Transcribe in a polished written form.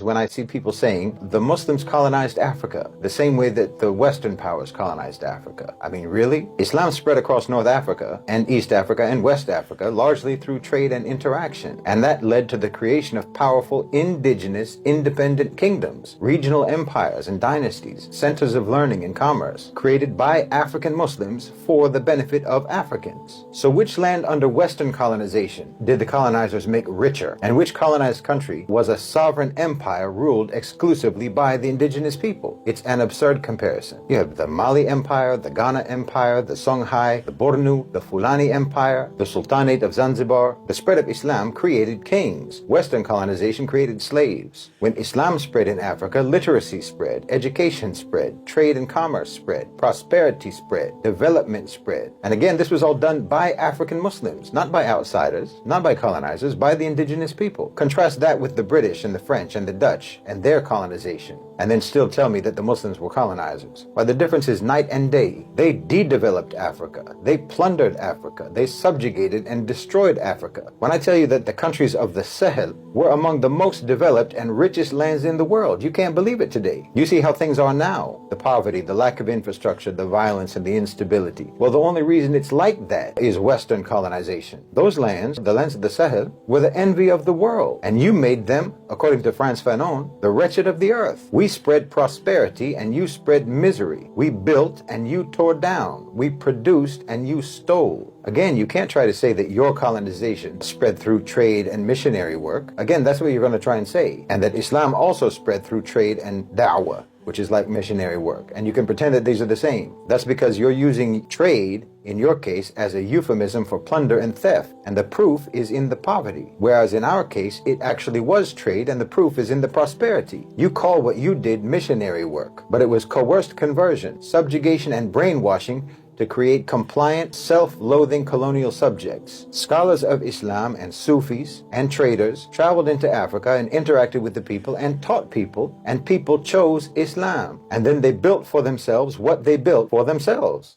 When I see people saying the Muslims colonized Africa the same way that the Western powers colonized Africa. I mean, really? Islam spread across North Africa and East Africa and West Africa largely through trade and interaction. And that led to the creation of powerful indigenous independent kingdoms, regional empires and dynasties, centers of learning and commerce, created by African Muslims for the benefit of Africans. So which land under Western colonization did the colonizers make richer? And which colonized country was a sovereign empire ruled exclusively by the indigenous people? It's an absurd comparison. You have the Mali Empire, the Ghana Empire, the Songhai, the Bornu, the Fulani Empire, the Sultanate of Zanzibar. The spread of Islam created kings. Western colonization created slaves. When Islam spread in Africa, literacy spread, education spread, trade and commerce spread, prosperity spread, development spread. And again, this was all done by African Muslims, not by outsiders, not by colonizers, by the indigenous people. Contrast that with the British and the French and the Dutch and their colonization, and then still tell me that the Muslims were colonizers. Why, the difference is night and day. They de-developed Africa. They plundered Africa. They subjugated and destroyed Africa. When I tell you that the countries of the Sahel were among the most developed and richest lands in the world, you can't believe it today. You see how things are now. The poverty, the lack of infrastructure, the violence, and the instability. Well, the only reason it's like that is Western colonization. Those lands, the lands of the Sahel, were the envy of the world, and you made them, according to Frantz Fanon, the wretched of the earth. We spread prosperity and you spread misery. We built and you tore down. We produced and you stole. Again, you can't try to say that your colonization spread through trade and missionary work. Again, that's what you're going to try and say. And that Islam also spread through trade and da'wah, which is like missionary work. And you can pretend that these are the same. That's because you're using trade, in your case, as a euphemism for plunder and theft. And the proof is in the poverty. Whereas in our case, it actually was trade and the proof is in the prosperity. You call what you did missionary work, but it was coerced conversion, subjugation, and brainwashing to create compliant, self-loathing colonial subjects. Scholars of Islam and Sufis and traders traveled into Africa and interacted with the people and taught people, and people chose Islam. And then they built for themselves what they built for themselves.